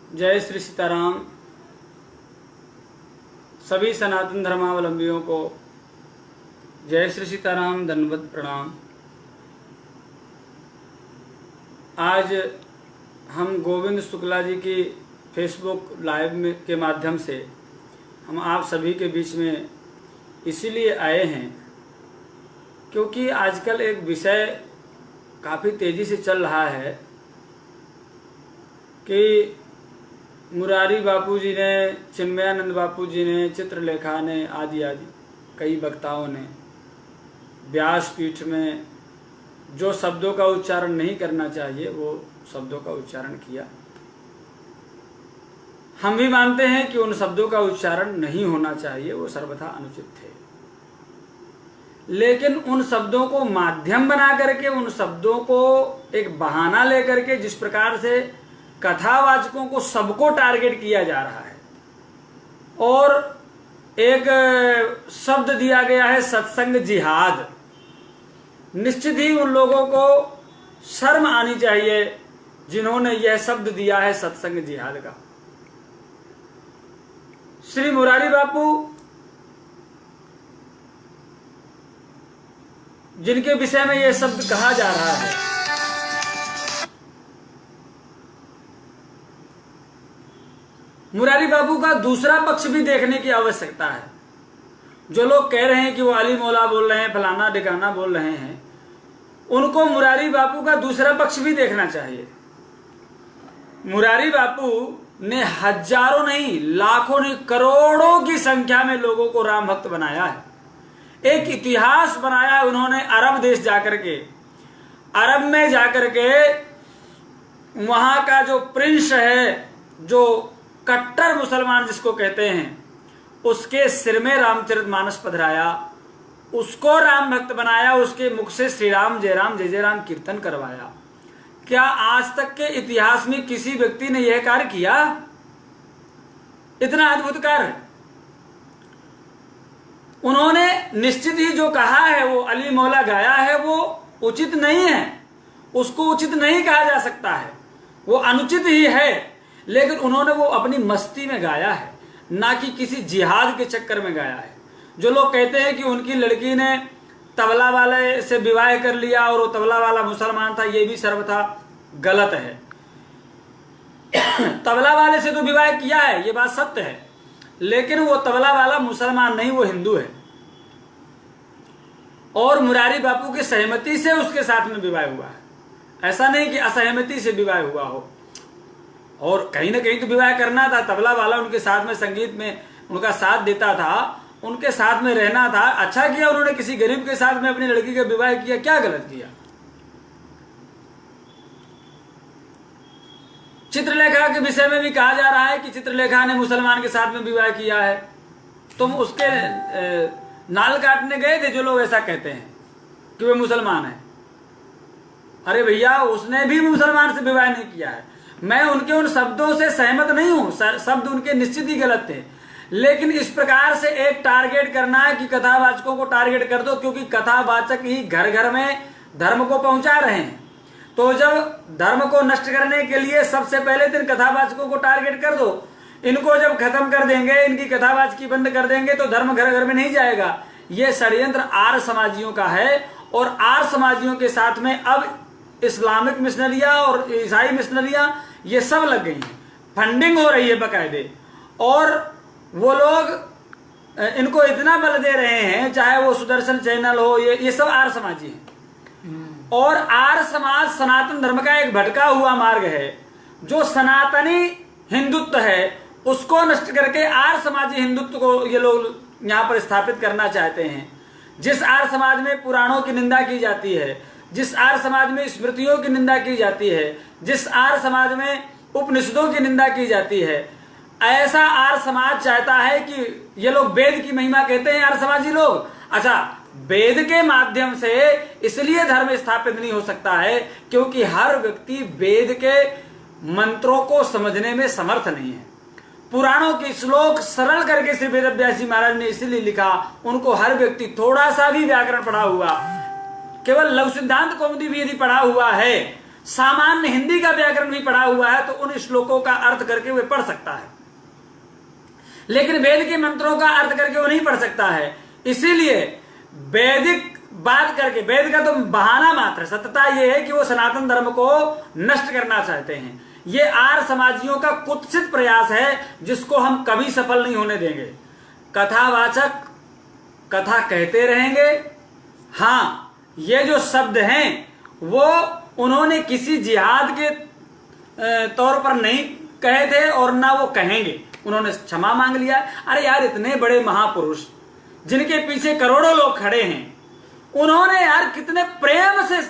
जय श्री सीताराम। सभी सनातन धर्मावलंबियों को जय श्री सीताराम, दंडवत प्रणाम। आज हम गोविंद शुक्ला जी की फेसबुक लाइव में के माध्यम से हम आप सभी के बीच में इसीलिए आए हैं क्योंकि आजकल एक विषय काफ़ी तेज़ी से चल रहा है कि मुरारी बापू जी ने, चिन्मयानंद बापू जी ने, चित्रलेखा ने, आदि आदि कई वक्ताओं ने व्यासपीठ में जो शब्दों का उच्चारण नहीं करना चाहिए वो शब्दों का उच्चारण किया। हम भी मानते हैं कि उन शब्दों का उच्चारण नहीं होना चाहिए, वो सर्वथा अनुचित थे, लेकिन उन शब्दों को माध्यम बना करके, उन शब्दों को एक बहाना लेकर के जिस प्रकार से कथावाचकों को सबको टारगेट किया जा रहा है और एक शब्द दिया गया है सत्संग जिहाद, निश्चित ही उन लोगों को शर्म आनी चाहिए जिन्होंने यह शब्द दिया है सत्संग जिहाद का। श्री मुरारी बापू जिनके विषय में यह शब्द कहा जा रहा है, मुरारी बापू का दूसरा पक्ष भी देखने की आवश्यकता है। जो लोग कह रहे हैं कि वो अली मौला बोल रहे हैं, फलाना ढिकाना बोल रहे हैं, उनको मुरारी बापू का दूसरा पक्ष भी देखना चाहिए। मुरारी बापू ने हजारों नहीं, लाखों नहीं, करोड़ों की संख्या में लोगों को राम भक्त बनाया है। एक इतिहास बनाया उन्होंने अरब देश जाकर के। अरब में जाकर के वहां का जो प्रिंस है, जो कट्टर मुसलमान जिसको कहते हैं, उसके सिर में रामचरितमानस पधराया, उसको राम भक्त बनाया, उसके मुख से श्री राम जय राम कीर्तन करवाया। क्या आज तक के इतिहास में किसी व्यक्ति ने यह कार्य किया? इतना अद्भुत कार्य उन्होंने निश्चित ही जो कहा है वो अली मौला गाया है वो उचित नहीं है, उसको उचित नहीं कहा जा सकता है, वो अनुचित ही है, लेकिन उन्होंने वो अपनी मस्ती में गाया है, ना कि किसी जिहाद के चक्कर में गाया है। जो लोग कहते हैं कि उनकी लड़की ने तबला वाले से विवाह कर लिया और वो तबला वाला मुसलमान था, ये भी सर्वथा गलत है। तबला वाले से तो विवाह किया है, ये बात सत्य है, लेकिन वो तबला वाला मुसलमान नहीं, वो हिंदू है और मुरारी बापू की सहमति से उसके साथ में विवाह हुआ है। ऐसा नहीं कि असहमति से विवाह हुआ हो। और कहीं ना कहीं तो विवाह करना था, तबला वाला उनके साथ में संगीत में उनका साथ देता था, उनके साथ में रहना था। अच्छा किया उन्होंने किसी गरीब के साथ में अपनी लड़की का विवाह किया, क्या गलत किया? चित्रलेखा के विषय में भी कहा जा रहा है कि चित्रलेखा ने मुसलमान के साथ में विवाह किया है। तुम उसके नाल काटने गए थे जो लोग ऐसा कहते हैं कि वे मुसलमान है। अरे भैया, उसने भी मुसलमान से विवाह नहीं किया है। मैं उनके उन शब्दों से सहमत नहीं हूं, शब्द उनके निश्चित ही गलत थे, लेकिन इस प्रकार से एक टारगेट करना है कि कथावाचकों को टारगेट कर दो, क्योंकि कथावाचक ही घर घर में धर्म को पहुंचा रहे हैं। तो जब धर्म को नष्ट करने के लिए सबसे पहले दिन कथावाचकों को टारगेट कर दो, इनको जब खत्म कर देंगे, इनकी कथावाचकी बंद कर देंगे तो धर्म घर घर में नहीं जाएगा। ये षड्यंत्र आर्य समाजियों का है और आर्य समाजियों के साथ में अब इस्लामिक मिशनरियां और ईसाई मिशनरियां ये सब लग गई हैं, फंडिंग हो रही है बकायदे, और वो लोग इनको इतना बल दे रहे हैं, चाहे वो सुदर्शन चैनल हो, ये सब आर्य समाजी हैं। और आर्य समाज सनातन धर्म का एक भटका हुआ मार्ग है। जो सनातनी हिंदुत्व है उसको नष्ट करके आर्य समाजी हिंदुत्व को ये लोग यहाँ पर स्थापित करना चाहते हैं। जिस आर्य समाज में पुराणों की निंदा की जाती है, जिस आर्य समाज में स्मृतियों की निंदा की जाती है, जिस आर्य समाज में उपनिषदों की निंदा की जाती है, ऐसा आर्य समाज चाहता है कि ये लोग वेद की महिमा कहते हैं आर्य समाजी लोग। अच्छा, वेद के माध्यम से इसलिए धर्म स्थापित नहीं हो सकता है क्योंकि हर व्यक्ति वेद के मंत्रों को समझने में समर्थ नहीं है। पुराणों के श्लोक सरल करके श्री वेदव्यास जी महाराज ने इसलिए लिखा, उनको हर व्यक्ति थोड़ा सा भी व्याकरण पढ़ा हुआ, केवल लघु सिद्धांत कौमुदी भी यदि पढ़ा हुआ है, सामान्य हिंदी का व्याकरण भी पढ़ा हुआ है तो उन श्लोकों का अर्थ करके वह पढ़ सकता है, लेकिन वेद के मंत्रों का अर्थ करके वो नहीं पढ़ सकता है। इसीलिए वैदिक बात करके, वेद का तो बहाना मात्र, सत्यता यह है कि वो सनातन धर्म को नष्ट करना चाहते हैं। ये आर्य समाजियों का कुत्सित प्रयास है जिसको हम कभी सफल नहीं होने देंगे। कथावाचक कथा कहते रहेंगे। हाँ, ये जो शब्द हैं वो उन्होंने किसी जिहाद के तौर पर नहीं कहे थे और ना वो कहेंगे, उन्होंने क्षमा मांग लिया। अरे यार, इतने बड़े महापुरुष जिनके पीछे करोड़ों लोग खड़े हैं, उन्होंने यार कितने प्रेम से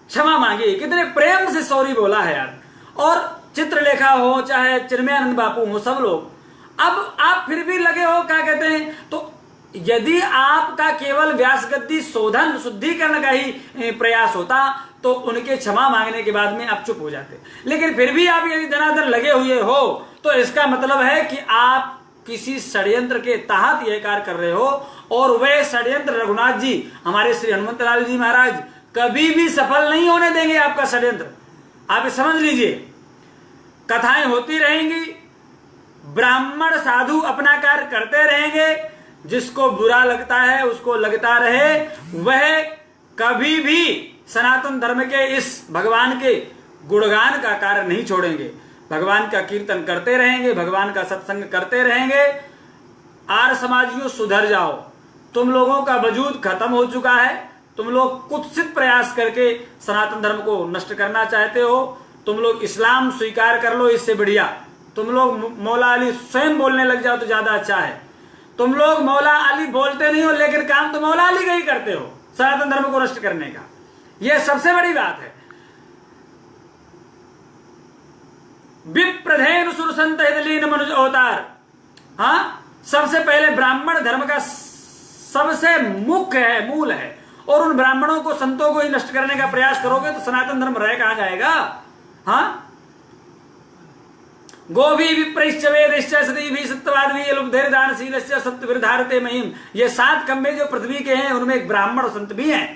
क्षमा मांगी, कितने प्रेम से सॉरी बोला है यार। और चित्रलेखा हो चाहे चिन्मयानंद बापू हो, सब लोग, अब आप फिर भी लगे हो क्या कहते हैं। तो यदि आपका केवल व्यास गद्दी शोधन शुद्धिकरण का ही प्रयास होता तो उनके क्षमा मांगने के बाद में आप चुप हो जाते, लेकिन फिर भी आप यदि धनाधन लगे हुए हो तो इसका मतलब है कि आप किसी षड्यंत्र के तहत यह कार्य कर रहे हो। और वह षड्यंत्र रघुनाथ जी, हमारे श्री हनुमंत लाल जी महाराज कभी भी सफल नहीं होने देंगे आपका षड्यंत्र। आप समझ लीजिए, कथाएं होती रहेंगी, ब्राह्मण साधु अपना कार्य करते रहेंगे, जिसको बुरा लगता है उसको लगता रहे, वह कभी भी सनातन धर्म के इस भगवान के गुणगान का कार्य नहीं छोड़ेंगे। भगवान का कीर्तन करते रहेंगे, भगवान का सत्संग करते रहेंगे। आर्य समाजियों, सुधर जाओ, तुम लोगों का वजूद खत्म हो चुका है। तुम लोग कुत्सित प्रयास करके सनातन धर्म को नष्ट करना चाहते हो। तुम लोग इस्लाम स्वीकार कर लो, इससे बढ़िया तुम लोग मौला अली स्वयं बोलने लग जाओ तो ज्यादा अच्छा है। तुम लोग मौला अली बोलते नहीं हो, लेकिन काम तो मौला अली का ही करते हो, सनातन धर्म को नष्ट करने का। यह सबसे बड़ी बात है। विप्रधेनु सुरसंत हितलीन मनुज अवतार। हाँ, सबसे पहले ब्राह्मण धर्म का सबसे मुख्य है, मूल है, और उन ब्राह्मणों को, संतों को ही नष्ट करने का प्रयास करोगे तो सनातन धर्म रह कहां जाएगा। हाँ, गोभी विप्रश्च वेदश्च सती भी सत्यवाद भी लुब्धेर दानशीलश्च सत्यविरधारते महिम। ये 7 खंभे जो पृथ्वी के हैं उनमें एक ब्राह्मण संत भी हैं।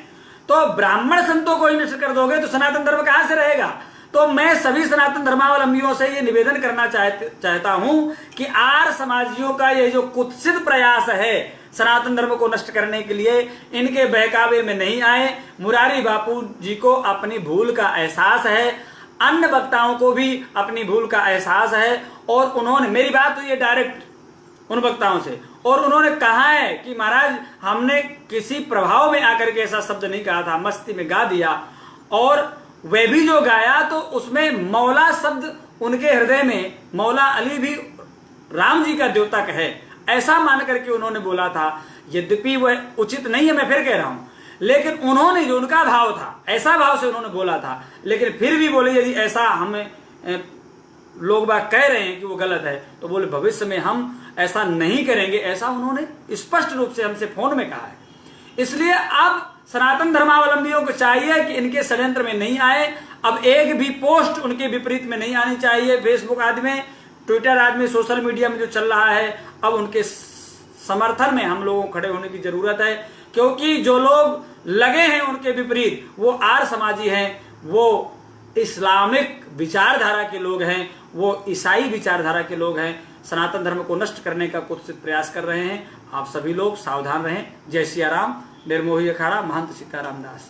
तो ब्राह्मण संतों को ही नष्ट कर दोगे तो सनातन धर्म कहां से रहेगा। तो मैं सभी सनातन धर्मावलंबियों से ये निवेदन करना चाहता हूं कि आर्य समाजियों का ये जो कुत्सित प्रयास है सनातन धर्म को नष्ट करने के लिए, इनके बहकावे में नहीं आए। मुरारी बापू जी को अपनी भूल का एहसास है, अन्य वक्ताओं को भी अपनी भूल का एहसास है, और उन्होंने, मेरी बात हुई है डायरेक्ट उन वक्ताओं से, और उन्होंने कहा है कि महाराज हमने किसी प्रभाव में आकर के ऐसा शब्द नहीं कहा था, मस्ती में गा दिया। और वह भी जो गाया तो उसमें मौला शब्द उनके हृदय में, मौला अली भी राम जी का द्योतक है ऐसा मान करके उन्होंने बोला था। यद्यपि वह उचित नहीं है, मैं फिर कह रहा हूं, लेकिन उन्होंने जो उनका भाव था ऐसा भाव से उन्होंने बोला था। लेकिन फिर भी बोले यदि ऐसा हमें लोग बात कह रहे हैं कि वो गलत है तो बोले भविष्य में हम ऐसा नहीं करेंगे, ऐसा उन्होंने स्पष्ट रूप से हमसे फोन में कहा है। इसलिए अब सनातन धर्मावलंबियों को चाहिए कि इनके षड्यंत्र में नहीं आए। अब एक भी पोस्ट उनके विपरीत में नहीं आनी चाहिए। फेसबुक आदि में, ट्विटर आदि में, सोशल मीडिया में जो चल रहा है, अब उनके समर्थन में हम लोगों को खड़े होने की जरूरत है। क्योंकि जो लोग लगे हैं उनके विपरीत वो आर्य समाजी हैं, वो इस्लामिक विचारधारा के लोग हैं, वो ईसाई विचारधारा के लोग हैं, सनातन धर्म को नष्ट करने का कुत्सित प्रयास कर रहे हैं। आप सभी लोग सावधान रहें। जय सिया राम। निर्मोही अखाड़ा, महंत सीताराम दास।